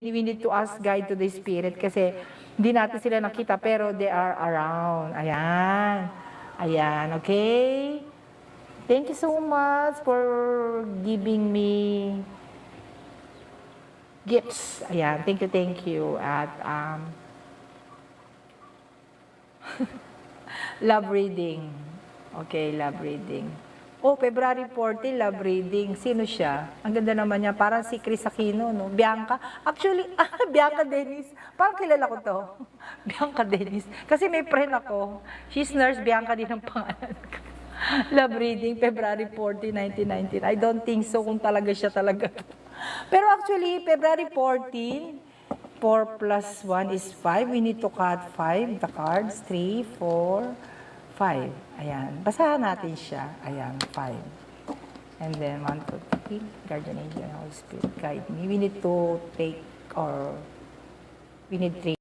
We need to ask guide to the spirit kasi hindi natin sila nakita pero they are around. Ayan. Ayan, okay? Thank you so much for giving me gifts. Ayan, thank you. At love reading. Okay, love reading. Oh, February 14, love reading. Sino siya? Ang ganda naman niya. Parang si Chris Aquino, no? Bianca. Actually, Bianca Dennis. Parang kilala ko to. Bianca Dennis. Kasi may friend ako. She's nurse, Bianca din ang pangalan ko. Love reading, February 14, 1919. I don't think so kung talaga siya talaga. Pero actually, February 14, 4 plus 1 is 5. We need to cut 5, the cards. 3, 4, 5. Ayan. Basahan natin siya. Ayan, 5. And then 1, 2, 3. Guardian Angel and Holy Spirit, guide me. We need to take or we need 3.